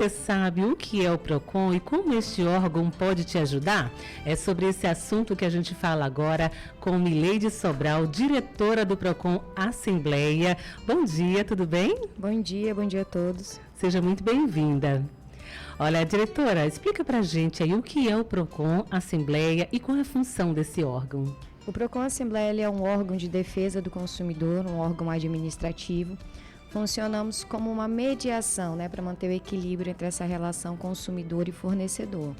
Você sabe o que é o PROCON e como este órgão pode te ajudar? É sobre esse assunto que a gente fala agora com Mileide Sobral, diretora do PROCON Assembleia. Bom dia, tudo bem? Bom dia a todos. Seja muito bem-vinda. Olha, diretora, explica pra gente aí o que é o PROCON Assembleia e qual é a função desse órgão. O PROCON Assembleia ele é um órgão de defesa do consumidor, um órgão administrativo. Funcionamos como uma mediação, para manter o equilíbrio entre essa relação consumidor e fornecedor.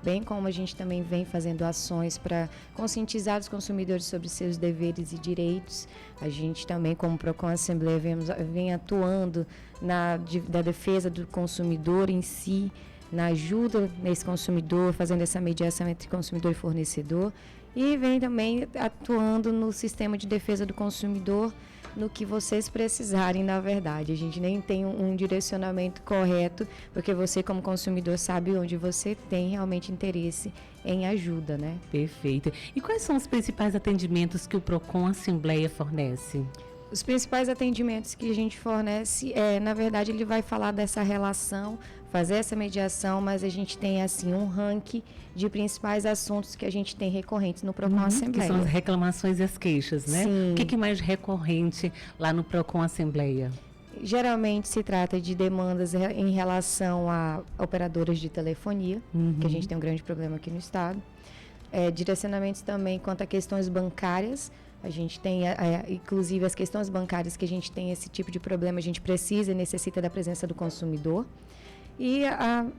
Bem como a gente também vem fazendo ações para conscientizar os consumidores sobre seus deveres e direitos. A gente também, como PROCON Assembleia, vem atuando na defesa do consumidor em si, na ajuda nesse consumidor, fazendo essa mediação entre consumidor e fornecedor. E vem também atuando no sistema de defesa do consumidor, no que vocês precisarem, na verdade. A gente nem tem um direcionamento correto, porque você, como consumidor, sabe onde você tem realmente interesse em ajuda, né? Perfeito. E quais são os principais atendimentos que o PROCON Assembleia fornece? Os principais atendimentos que a gente fornece, na verdade, ele vai falar dessa relação, fazer essa mediação, mas a gente tem, assim, um ranking de principais assuntos que a gente tem recorrentes no PROCON Assembleia. Que são as reclamações e as queixas, né? Sim. O que é mais recorrente lá no PROCON Assembleia? Geralmente se trata de demandas em relação a operadoras de telefonia, que a gente tem um grande problema aqui no estado. Direcionamentos também quanto a questões bancárias. A gente tem, inclusive, as questões bancárias que a gente tem esse tipo de problema, a gente precisa e necessita da presença do consumidor. E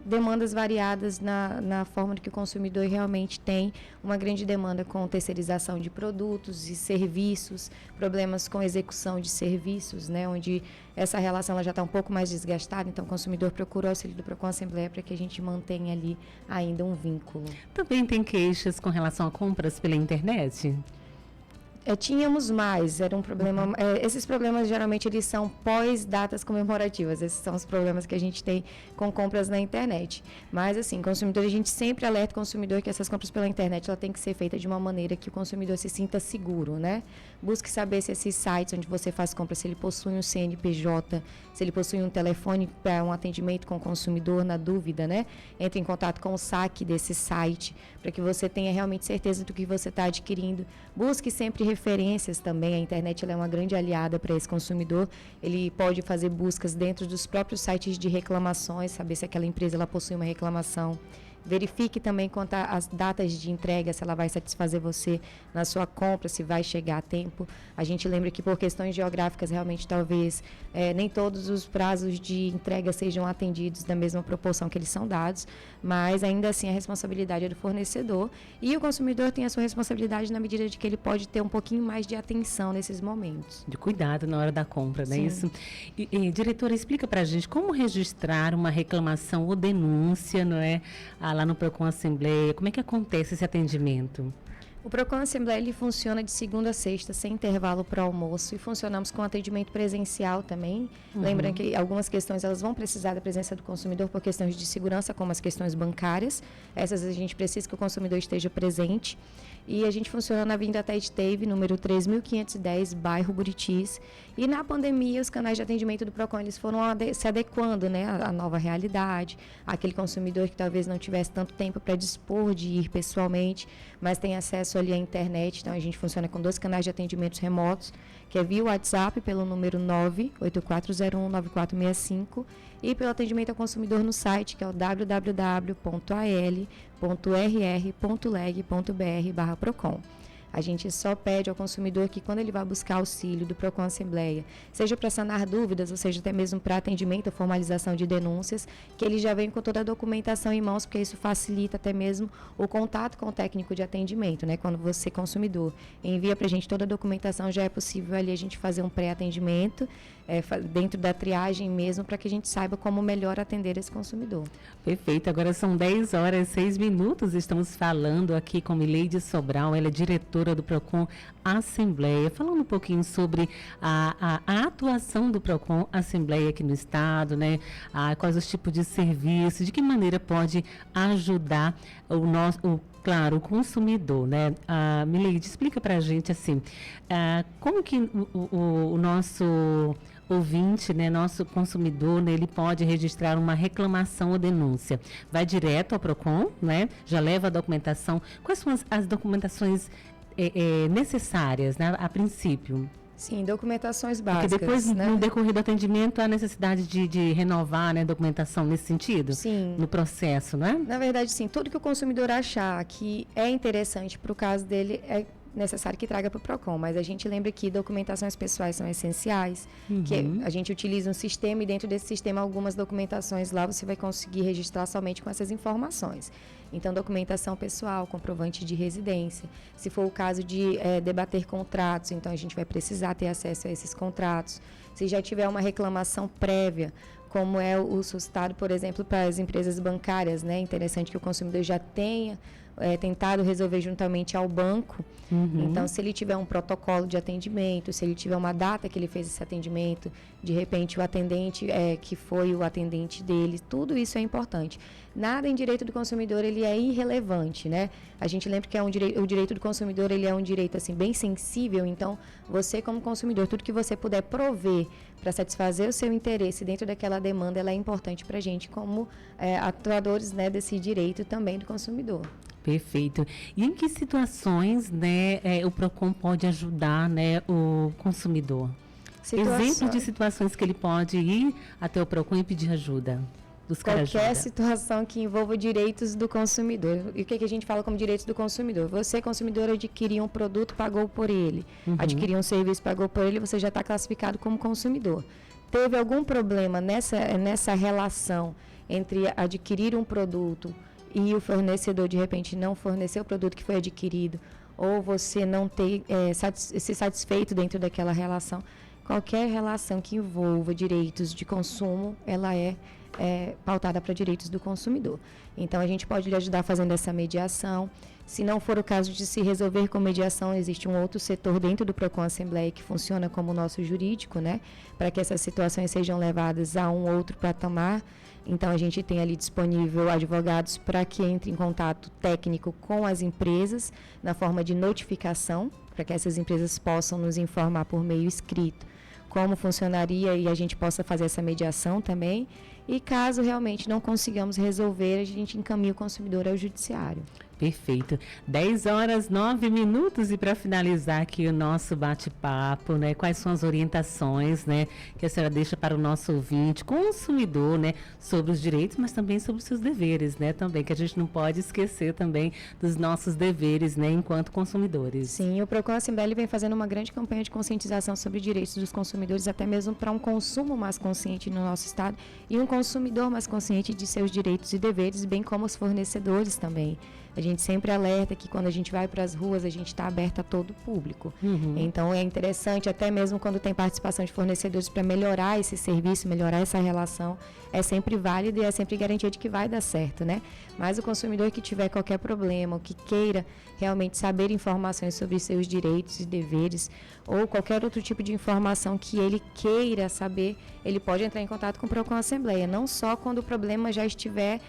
demandas variadas na forma que o consumidor realmente tem uma grande demanda com terceirização de produtos e serviços, problemas com execução de serviços, onde essa relação ela já está um pouco mais desgastada, então o consumidor procura o auxílio do PROCON Assembleia para que a gente mantenha ali ainda um vínculo. Também tem queixas com relação a compras pela internet? Tínhamos mais, era um problema, esses problemas geralmente eles são pós-datas comemorativas, esses são os problemas que a gente tem com compras na internet, mas assim, consumidor, a gente sempre alerta o consumidor que essas compras pela internet, ela tem que ser feita de uma maneira que o consumidor se sinta seguro, Busque saber se esses sites onde você faz compras, se ele possui um CNPJ, se ele possui um telefone para um atendimento com o consumidor, na dúvida, Entre em contato com o saque desse site, para que você tenha realmente certeza do que você está adquirindo. Busque sempre referências também, a internet ela é uma grande aliada para esse consumidor, ele pode fazer buscas dentro dos próprios sites de reclamações, saber se aquela empresa ela possui uma reclamação. Verifique também quanto às datas de entrega, se ela vai satisfazer você na sua compra, se vai chegar a tempo. A gente lembra que por questões geográficas, realmente, talvez, nem todos os prazos de entrega sejam atendidos da mesma proporção que eles são dados, mas ainda assim a responsabilidade é do fornecedor e o consumidor tem a sua responsabilidade na medida de que ele pode ter um pouquinho mais de atenção nesses momentos. De cuidado na hora da compra, não é Sim. isso? Diretora, explica pra gente como registrar uma reclamação ou denúncia, não é? Lá no PROCON Assembleia, como é que acontece esse atendimento? O PROCON Assembleia ele funciona de segunda a sexta, sem intervalo para almoço, e funcionamos com atendimento presencial também. Lembrando que algumas questões elas vão precisar da presença do consumidor por questões de segurança, como as questões bancárias. Essas a gente precisa que o consumidor esteja presente. E a gente funciona na Avenida Taite Teve, número 3.510, bairro Buritis. E na pandemia, os canais de atendimento do PROCON eles foram se adequando à nova realidade. Aquele consumidor que talvez não tivesse tanto tempo para dispor de ir pessoalmente, mas tem acesso ali à internet. Então, a gente funciona com 2 canais de atendimentos remotos, que é via WhatsApp, pelo número 984019465, e pelo atendimento ao consumidor no site, que é o www.al.rr.leg.br/PROCON. A gente só pede ao consumidor que, quando ele vai buscar auxílio do PROCON Assembleia, seja para sanar dúvidas, ou seja, até mesmo para atendimento ou formalização de denúncias, que ele já vem com toda a documentação em mãos, porque isso facilita até mesmo o contato com o técnico de atendimento, Quando você, consumidor, envia para a gente toda a documentação, já é possível ali a gente fazer um pré-atendimento, dentro da triagem mesmo, para que a gente saiba como melhor atender esse consumidor. Perfeito, agora são 10h06, estamos falando aqui com Mileide Sobral, ela é diretora do PROCON Assembleia, falando um pouquinho sobre a atuação do PROCON Assembleia aqui no estado, quais os tipos de serviços, de que maneira pode ajudar o consumidor, Mileide, explica pra gente assim, como que o nosso ouvinte, né, nosso consumidor, né, ele pode registrar uma reclamação ou denúncia. Vai direto ao PROCON, né? Já leva a documentação. Quais são as documentações necessárias, né, a princípio? Sim, documentações básicas. Porque depois, né? no decorrer do atendimento, há necessidade de renovar, né, documentação nesse sentido? Sim. No processo, não é? Na verdade, sim. Tudo que o consumidor achar que é interessante para o caso dele é necessário que traga para o PROCON, mas a gente lembra que documentações pessoais são essenciais, que a gente utiliza um sistema e dentro desse sistema algumas documentações lá você vai conseguir registrar somente com essas informações. Então, documentação pessoal, comprovante de residência. Se for o caso de debater contratos, então a gente vai precisar ter acesso a esses contratos. Se já tiver uma reclamação prévia, como é o suscitado, por exemplo, para as empresas bancárias, né? Interessante que o consumidor já tenha tentado resolver juntamente ao banco. Então, se ele tiver um protocolo de atendimento, se ele tiver uma data que ele fez esse atendimento, de repente o atendente que foi o atendente dele, tudo isso é importante. Nada em direito do consumidor ele é irrelevante, né? A gente lembra que o direito do consumidor ele é um direito assim bem sensível, então você como consumidor, tudo que você puder prover para satisfazer o seu interesse dentro daquela demanda, ela é importante para a gente como atuadores, né, desse direito também do consumidor. Perfeito. E em que situações, né, o PROCON pode ajudar, né, o consumidor? Exemplo de situações que ele pode ir até o PROCON e pedir ajuda. Qualquer situação que envolva direitos do consumidor. E o que a gente fala como direitos do consumidor? Você, consumidor, adquiriu um produto, pagou por ele. Adquiriu um serviço, pagou por ele, você já está classificado como consumidor. Teve algum problema nessa relação entre adquirir um produto e o fornecedor, de repente, não fornecer o produto que foi adquirido, ou você não ter se satisfeito dentro daquela relação, qualquer relação que envolva direitos de consumo, ela é pautada para direitos do consumidor. Então, a gente pode lhe ajudar fazendo essa mediação. Se não for o caso de se resolver com mediação, existe um outro setor dentro do PROCON Assembleia que funciona como o nosso jurídico, né? Para que essas situações sejam levadas a um outro patamar. Então, a gente tem ali disponível advogados para que entre em contato técnico com as empresas, na forma de notificação, para que essas empresas possam nos informar por meio escrito como funcionaria e a gente possa fazer essa mediação também. E caso realmente não consigamos resolver, a gente encaminha o consumidor ao judiciário. Perfeito. 10h09 e para finalizar aqui o nosso bate-papo, né? Quais são as orientações, né, que a senhora deixa para o nosso ouvinte, consumidor, né, sobre os direitos, mas também sobre os seus deveres, né, também, que a gente não pode esquecer também dos nossos deveres, né, enquanto consumidores. Sim, o PROCON Assembleia vem fazendo uma grande campanha de conscientização sobre direitos dos consumidores, até mesmo para um consumo mais consciente no nosso estado e um consumidor mais consciente de seus direitos e deveres, bem como os fornecedores também. A gente sempre alerta que quando a gente vai para as ruas, a gente está aberto a todo o público. Então, é interessante, até mesmo quando tem participação de fornecedores para melhorar esse serviço, melhorar essa relação, é sempre válido e é sempre garantia de que vai dar certo, né? Mas o consumidor que tiver qualquer problema, ou que queira realmente saber informações sobre seus direitos e deveres, ou qualquer outro tipo de informação que ele queira saber, ele pode entrar em contato com o PROCON Assembleia, não só quando o problema já estiver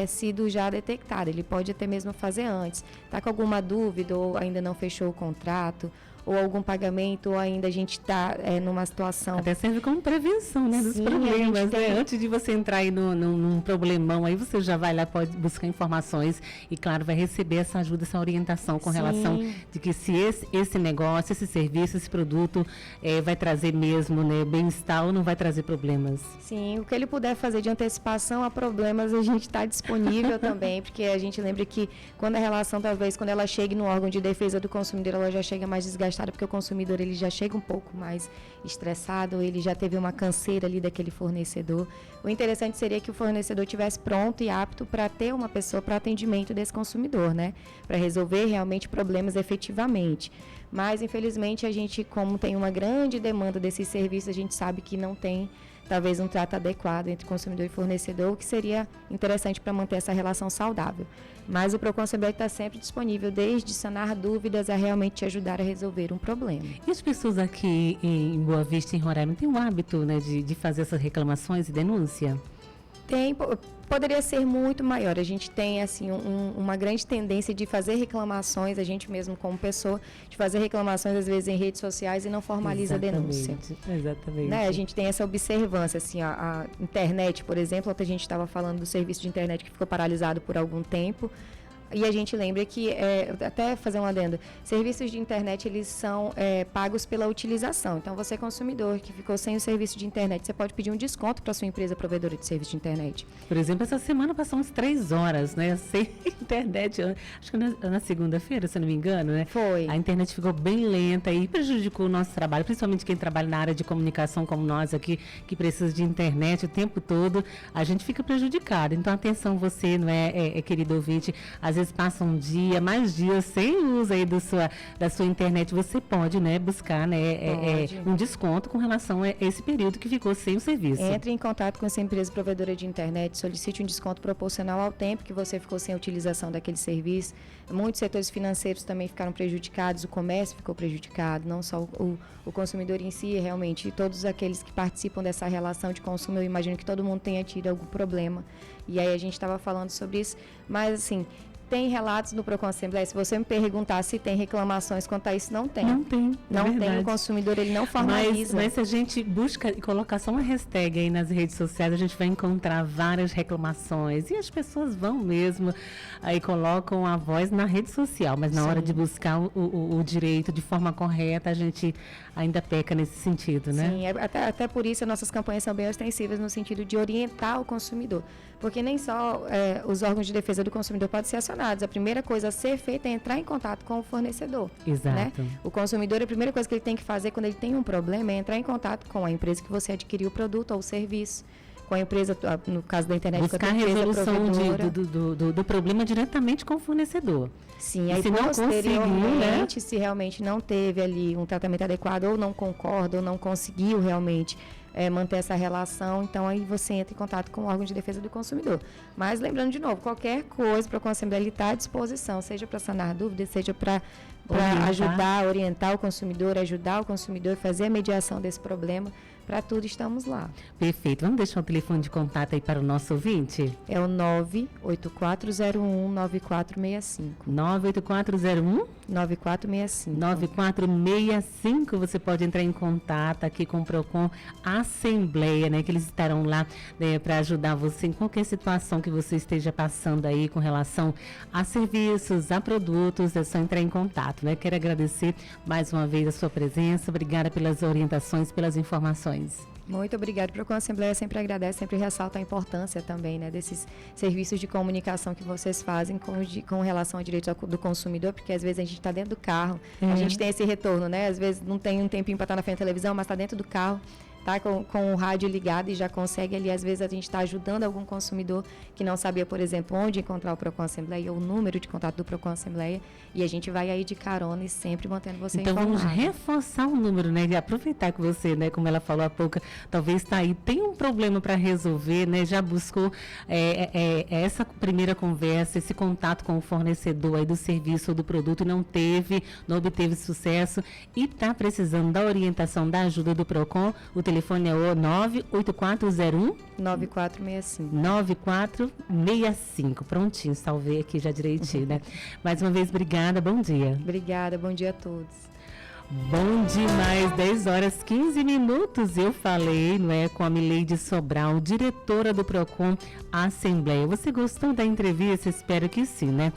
sido já detectado, ele pode até mesmo fazer antes. Está com alguma dúvida ou ainda não fechou o contrato, ou algum pagamento, ou ainda a gente está numa situação... Até serve como prevenção, né, dos problemas, né? Antes de você entrar aí num problemão, aí você já vai lá, pode buscar informações e, claro, vai receber essa ajuda, essa orientação com relação de que se esse negócio, esse serviço, esse produto vai trazer mesmo, né, bem-estar ou não vai trazer problemas. Sim, o que ele puder fazer de antecipação a problemas, a gente está disponível também, porque a gente lembra que quando a relação, talvez, quando ela chegue no órgão de defesa do consumidor, ela já chega mais desgastada, porque o consumidor ele já chega um pouco mais estressado, ele já teve uma canseira ali daquele fornecedor. O interessante seria que o fornecedor estivesse pronto e apto para ter uma pessoa para atendimento desse consumidor, né? Para resolver realmente problemas efetivamente. Mas, infelizmente, a gente, como tem uma grande demanda desses serviços, a gente sabe que não tem talvez um trato adequado entre consumidor e fornecedor, o que seria interessante para manter essa relação saudável. Mas o PROCON Assembleia está sempre disponível, desde sanar dúvidas a realmente te ajudar a resolver um problema. E as pessoas aqui em Boa Vista, em Roraima, têm o hábito, né, de fazer essas reclamações e denúncia? Poderia ser muito maior. A gente tem assim uma grande tendência de fazer reclamações, a gente mesmo como pessoa, de fazer reclamações às vezes em redes sociais e não formaliza a denúncia. Exatamente. Né? A gente tem essa observância, assim, a internet, por exemplo, ontem a gente estava falando do serviço de internet que ficou paralisado por algum tempo. E a gente lembra que, até fazer um adendo, serviços de internet, eles são pagos pela utilização. Então, você consumidor que ficou sem o serviço de internet, você pode pedir um desconto para a sua empresa provedora de serviço de internet. Por exemplo, essa semana passamos 3 horas, né, sem internet. Acho que na segunda-feira, se não me engano, né? Foi. A internet ficou bem lenta e prejudicou o nosso trabalho, principalmente quem trabalha na área de comunicação como nós aqui, que precisa de internet o tempo todo, a gente fica prejudicado. Então, atenção você, não querido ouvinte, às vezes passa um dia, mais dias sem uso aí da sua internet, você pode, né, buscar, né, um desconto com relação a esse período que ficou sem o serviço. Entre em contato com essa empresa provedora de internet, solicite um desconto proporcional ao tempo que você ficou sem a utilização daquele serviço. Muitos setores financeiros também ficaram prejudicados, o comércio ficou prejudicado, não só o consumidor em si, realmente, todos aqueles que participam dessa relação de consumo, eu imagino que todo mundo tenha tido algum problema. E aí a gente estava falando sobre isso, mas assim, tem relatos no Procon Assembleia. Se você me perguntar se tem reclamações quanto a isso, não tem. Não tem. Não tem. O consumidor, ele não formaliza. Mas se a gente busca e colocar só uma hashtag aí nas redes sociais, a gente vai encontrar várias reclamações. E as pessoas vão mesmo aí colocam a voz na rede social. Mas na hora de buscar o direito de forma correta, a gente ainda peca nesse sentido, né? Sim, até por isso as nossas campanhas são bem ostensivas no sentido de orientar o consumidor. Porque nem só os órgãos de defesa do consumidor podem ser acionados. A primeira coisa a ser feita é entrar em contato com o fornecedor. Exato. Né? O consumidor, a primeira coisa que ele tem que fazer quando ele tem um problema é entrar em contato com a empresa que você adquiriu o produto ou o serviço. Com a empresa, no caso da internet, buscar a resolução do problema diretamente com o fornecedor. Sim, aí posteriormente, se realmente não teve ali um tratamento adequado, ou não concorda, ou não conseguiu realmente manter essa relação, então aí você entra em contato com o órgão de defesa do consumidor. Mas lembrando de novo, qualquer coisa para o Procon ele está à disposição, seja para sanar dúvidas, seja para ajudar, orientar o consumidor, ajudar o consumidor a fazer a mediação desse problema. Para tudo estamos lá. Perfeito. Vamos deixar o telefone de contato aí para o nosso ouvinte? É o 98401-9465. 98401? 9465. 9465, você pode entrar em contato aqui com o Procon Assembleia, né? Que eles estarão lá, né, para ajudar você em qualquer situação que você esteja passando aí com relação a serviços, a produtos, é só entrar em contato, né? Quero agradecer mais uma vez a sua presença, obrigada pelas orientações, pelas informações. Muito obrigada. O Procon Assembleia sempre agradece, sempre ressalta a importância também, né, desses serviços de comunicação que vocês fazem com relação ao direito do consumidor, porque às vezes a gente está dentro do carro, a gente tem esse retorno, né? Às vezes não tem um tempinho para estar na frente da televisão, mas está dentro do carro, tá com o rádio ligado e já consegue ali, às vezes a gente está ajudando algum consumidor que não sabia, por exemplo, onde encontrar o Procon Assembleia ou o número de contato do Procon Assembleia, e a gente vai aí de carona e sempre mantendo você informado. Então vamos reforçar o número, né? E aproveitar que você, né, como ela falou há pouco, talvez está aí, tem um problema para resolver, né? Já buscou essa primeira conversa, esse contato com o fornecedor aí do serviço ou do produto, não obteve sucesso e está precisando da orientação, da ajuda do Procon. O telefone é o 98401 9465. 9465. Prontinho, salvei aqui já direitinho, né? Mais uma vez, obrigada, bom dia. Obrigada, bom dia a todos. Bom demais, 10 horas 15 minutos, eu falei, não é, com a Mileide Sobral, diretora do Procon Assembleia. Você gostou da entrevista? Espero que sim, né?